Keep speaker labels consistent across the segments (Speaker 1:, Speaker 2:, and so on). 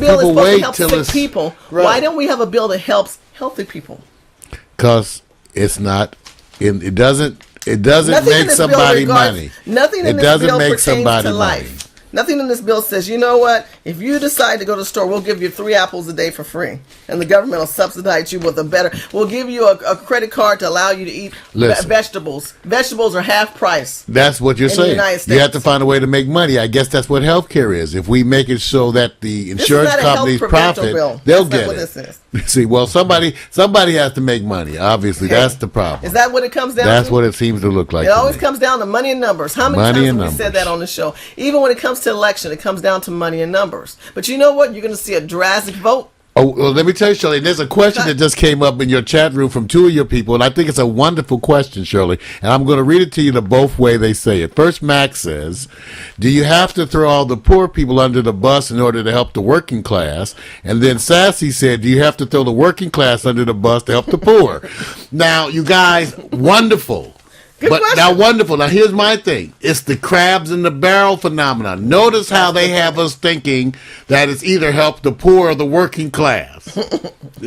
Speaker 1: bill is
Speaker 2: people
Speaker 1: supposed to
Speaker 2: wait
Speaker 1: help
Speaker 2: till
Speaker 1: sick
Speaker 2: it's
Speaker 1: people.
Speaker 2: right.
Speaker 1: Why don't we have a bill that helps healthy people?
Speaker 2: Because it's not. It doesn't
Speaker 1: Nothing
Speaker 2: make somebody money.
Speaker 1: Nothing in this bill pertains to life. Nothing in this bill says, you know what? If you decide to go to the store, we'll give you 3 apples a day for free, and the government will subsidize you with a better. We'll give you a credit card to allow you to eat vegetables. Vegetables are half price.
Speaker 2: That's what you're saying. You have to find a way to make money. I guess that's what healthcare is. If we make it so that the insurance companies profit, they'll get it. This is. See, well, somebody has to make money. Obviously, that's the problem.
Speaker 1: Is that what it comes down to?
Speaker 2: That's what it seems to look like.
Speaker 1: It always comes down to money and numbers. How many times have we said that on the show? Even when it comes to election, it comes down to money and numbers. But you know what? You're going to see a drastic vote.
Speaker 2: Oh, well, let me tell you, Shirley, there's a question that just came up in your chat room from 2 of your people, and I think it's a wonderful question, Shirley, and I'm going to read it to you the both way they say it. First, Max says, do you have to throw all the poor people under the bus in order to help the working class? And then Sassy said, do you have to throw the working class under the bus to help the poor? Now, you guys, wonderful. Wonderful. Now, here's my thing. It's the crabs in the barrel phenomenon. Notice how they have us thinking that it's either help the poor or the working class.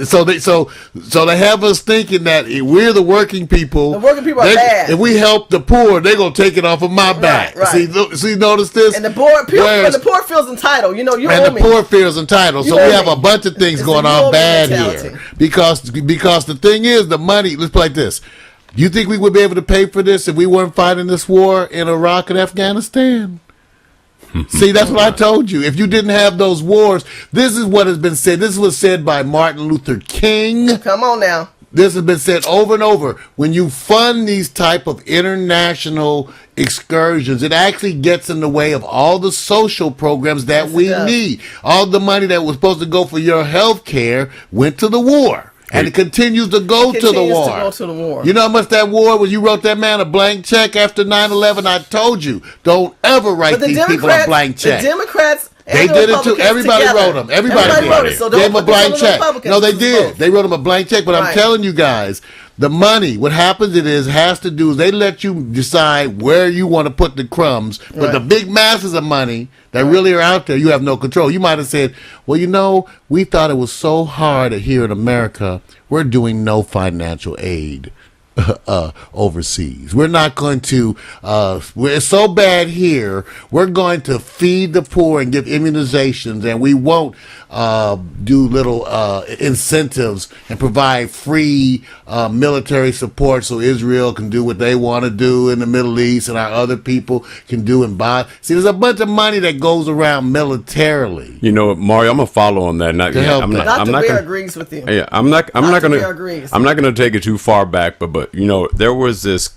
Speaker 2: So they have us thinking that we're the working people.
Speaker 1: The working people are bad.
Speaker 2: If we help the poor, they're going to take it off of my back.
Speaker 1: Right.
Speaker 2: See, notice this?
Speaker 1: And the poor feels entitled. You know, you owe me.
Speaker 2: And the poor feels entitled. So we have a bunch of things going on bad here. Because the thing is, the money, let's play like this. You think we would be able to pay for this if we weren't fighting this war in Iraq and Afghanistan? See, that's what I told you. If you didn't have those wars, this is what has been said. This was said by Martin Luther King.
Speaker 1: Come on now.
Speaker 2: This has been said over and over. When you fund these type of international excursions, it actually gets in the way of all the social programs that we need. All the money that was supposed to go for your health care went to the war. And it continues to go to the war. You know how much that war was? You wrote that man a blank check after 9/11. I told you, don't ever write these people a blank check.
Speaker 1: The Democrats,
Speaker 2: they did it too. Everybody wrote them. Everybody wrote it.
Speaker 1: So
Speaker 2: gave them a blank check. No, they did. They wrote them a blank check. But I'm telling you guys, the money, what happens has to do is they let you decide where you want to put the crumbs. But the big masses of money that really are out there, you have no control. You might have said, well, you know, we thought it was so hard here in America, we're doing no financial aid overseas. We're not going to, it's so bad here, we're going to feed the poor and give immunizations, and we won't do little incentives and provide free military support so Israel can do what they want to do in the Middle East and our other people can do and buy. See, there's a bunch of money that goes around militarily.
Speaker 3: You know, Mario, I'm gonna follow on that.
Speaker 1: I'm not agrees with you.
Speaker 3: Yeah, I'm not gonna take it too far back, but you know, there was this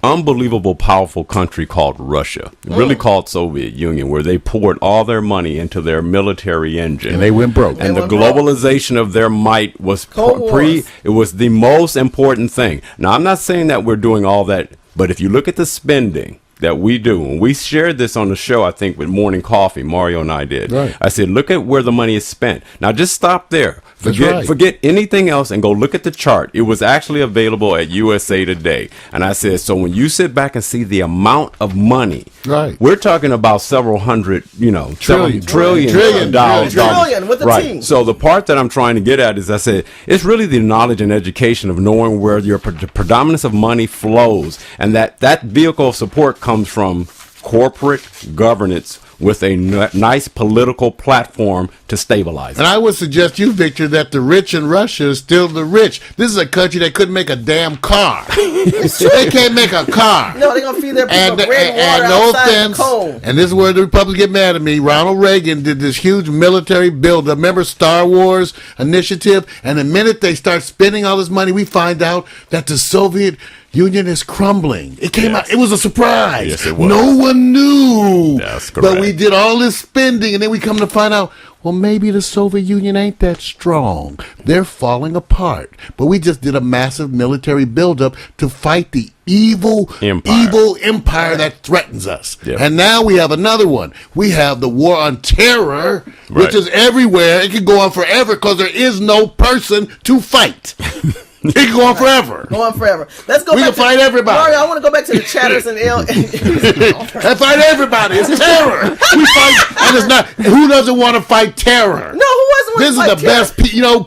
Speaker 3: unbelievable powerful country called Russia, really called Soviet Union, where they poured all their money into their military engine,
Speaker 2: and they went broke.
Speaker 3: And the globalization of their might was it was the most important thing. Now, I'm not saying that we're doing all that, but if you look at the spending that we do, and we shared this on the show, I think with Morning Coffee, Mario and I did.
Speaker 2: Right.
Speaker 3: I said, look at where the money is spent. Now, just stop there. Forget anything else and go look at the chart. It was actually available at USA Today. And I said, so when you sit back and see the amount of money, we're talking about several hundred, trillion dollars.
Speaker 1: Trillion with a T.
Speaker 3: So the part that I'm trying to get at is, I said, it's really the knowledge and education of knowing where your predominance of money flows, and that vehicle of support comes from corporate governance with a nice political platform to stabilize it.
Speaker 2: And I would suggest you, Victor, that the rich in Russia is still the rich. This is a country that couldn't make a damn car. They can't make a car.
Speaker 1: No, they're going to feed their people red water outside the cold.
Speaker 2: And this is where the Republicans get mad at me. Ronald Reagan did this huge military build. Remember Star Wars initiative? And the minute they start spending all this money, we find out that the Soviet Union is crumbling. It came out. It was a surprise.
Speaker 3: Yes, it was.
Speaker 2: No one knew.
Speaker 3: That's correct.
Speaker 2: But we did all this spending, and then we come to find out, well, maybe the Soviet Union ain't that strong. They're falling apart. But we just did a massive military buildup to fight the evil empire that threatens us. Yep. And now we have another one. We have the war on terror, which is everywhere. It can go on forever because there is no person to fight. It can go on forever.
Speaker 1: Go on forever. Let's go.
Speaker 2: We can fight everybody.
Speaker 1: Mario, I want to go back to the chatters and
Speaker 2: and fight everybody. It's terror. We fight, and it's not. Who doesn't want to fight terror?
Speaker 1: No, who
Speaker 2: This is the best, PR.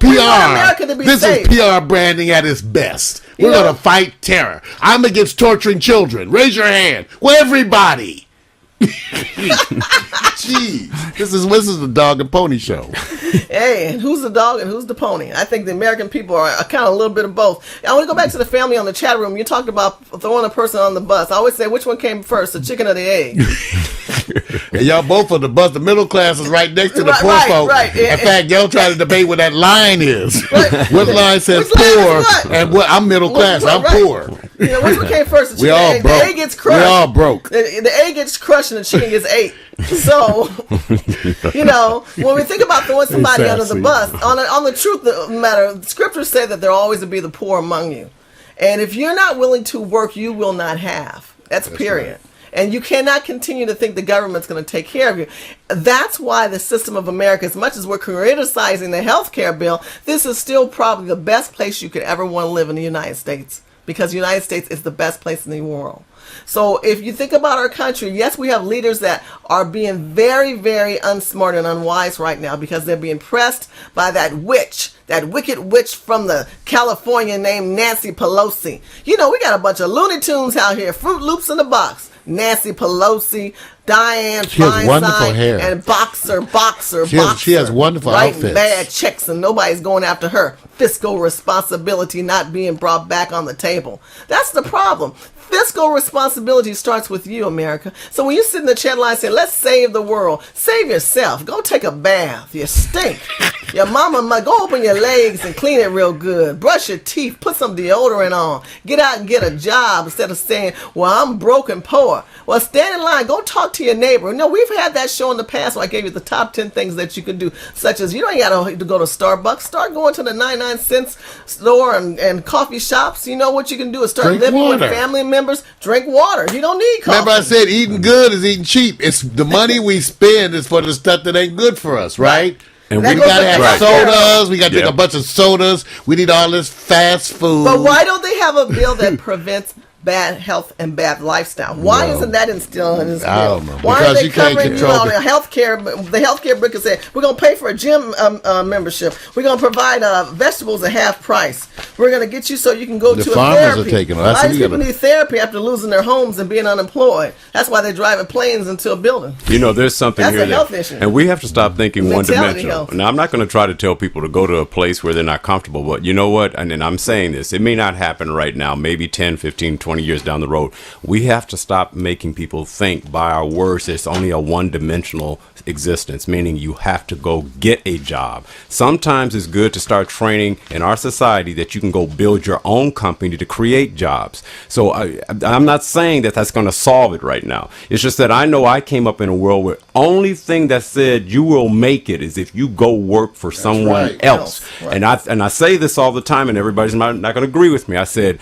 Speaker 2: This is PR branding at its best. We're going to fight terror. I'm against torturing children. Raise your hand. Well, everybody. Jeez, this is the dog and pony show.
Speaker 1: Hey, and who's the dog and who's the pony? I think the American people are kind of a little bit of both. I want to go back to the family on the chat room. You talked about throwing a person on the bus. I always say, which one came first, the chicken or the egg?
Speaker 2: And y'all both on the bus. The middle class is right next to the poor folk. Right. In fact, y'all try to debate what that line is. Right. What line says poor and what? I'm middle class. I'm poor.
Speaker 1: Which one came first? The chicken or the egg? The egg gets crushed.
Speaker 2: We all broke.
Speaker 1: The egg gets crushed and the chicken gets ate. So, when we think about throwing somebody under the bus, on the truth of the matter, the scriptures say that there will always be the poor among you. And if you're not willing to work, you will not have. That's period. Right. And you cannot continue to think the government's going to take care of you. That's why the system of America, as much as we're criticizing the health care bill, this is still probably the best place you could ever want to live in the United States. Because the United States is the best place in the world. So if you think about our country, yes, we have leaders that are being very, very unsmart and unwise right now because they're being pressed by that wicked witch from the California named Nancy Pelosi. We got a bunch of Looney Tunes out here, Fruit Loops in the box. Nancy Pelosi, Diane Feinstein, and Boxer.
Speaker 2: She has wonderful outfits.
Speaker 1: Writing bad checks and nobody's going after her. Fiscal responsibility not being brought back on the table. That's the problem. Fiscal responsibility starts with you, America. So when you sit in the chat line saying, let's save the world, save yourself. Go take a bath. You stink. Your mama might go open your legs and clean it real good. Brush your teeth. Put some deodorant on. Get out and get a job instead of saying, well, I'm broke and poor. Well, stand in line. Go talk to your neighbor. We've had that show in the past where I gave you the top 10 things that you can do, such as you don't got to go to Starbucks. Start going to the 99-cent store and coffee shops. You know what you can do is start living with family members. Drink water. You don't need coffee.
Speaker 2: Remember I said eating good is eating cheap. It's the money we spend is for the stuff that ain't good for us, right? And we got to have sodas. We got to drink a bunch of sodas. We need all this fast food.
Speaker 1: But why don't they have a bill that prevents bad health and bad lifestyle? Why isn't that instilled in this bill?
Speaker 2: I don't know.
Speaker 1: Why are they covering the healthcare? The healthcare book is saying we're going to pay for a gym membership. We're going to provide vegetables at half price. We're going to get you so you can go to a therapy. Are taking them. People need therapy after losing their homes and being unemployed. That's why they're driving planes into a building.
Speaker 3: There's something
Speaker 1: That's
Speaker 3: here
Speaker 1: a health issue.
Speaker 3: And we have to stop thinking one-dimensional. Now, I'm not going to try to tell people to go to a place where they're not comfortable, but you know what? And I'm saying this. It may not happen right now, maybe 10, 15, 20 years down the road. We have to stop making people think by our words it's only a one-dimensional existence, meaning you have to go get a job. Sometimes it's good to start training in our society that you can go build your own company to create jobs. So I'm not saying that that's going to solve it right now. It's just that I know I came up in a world where only thing that said you will make it is if you go work for someone else. Right. And I say this all the time, and everybody's not going to agree with me. I said,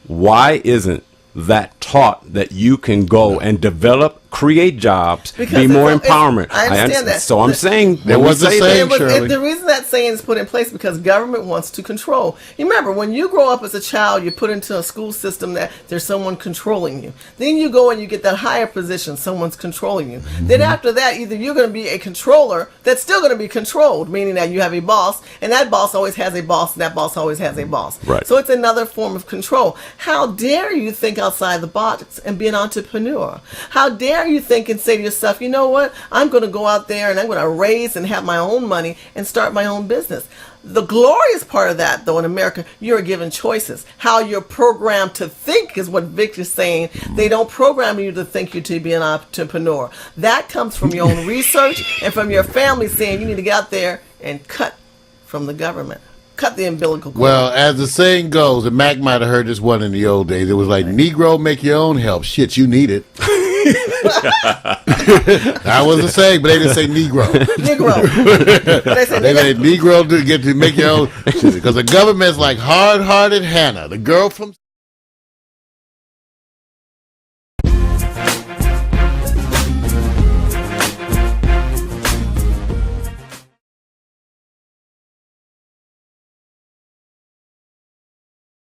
Speaker 3: why isn't that taught that you can go and develop, create jobs, be more empowerment?
Speaker 1: I understand that.
Speaker 3: So I'm saying
Speaker 2: there was a saying,
Speaker 1: the reason that saying is put in place because government wants to control. You remember, when you grow up as a child, you're put into a school system that there's someone controlling you. Then you go and you get that higher position, someone's controlling you. Mm-hmm. Then after that, either you're going to be a controller that's still going to be controlled, meaning that you have a boss, and that boss always has a boss, and that boss always has a boss.
Speaker 3: Right.
Speaker 1: So it's another form of control. How dare you think outside the box and be an entrepreneur? How dare you think and say to yourself, you know what, I'm going to go out there and I'm going to raise and have my own money and start my own business. The glorious part of that, though, in America, you're given choices. How you're programmed to think is what Vic is saying. They don't program you to think you to be an entrepreneur. That comes from your own research and from your family saying you need to get out there and cut from the government. Cut the umbilical cord.
Speaker 2: Well, as the saying goes, and Mac might have heard this one in the old days, it was like, Negro, make your own help. Shit, you need it. I wasn't saying, but they didn't say Negro. They said Negro to get to make your own. Because the government's like hard-hearted Hannah, the girl from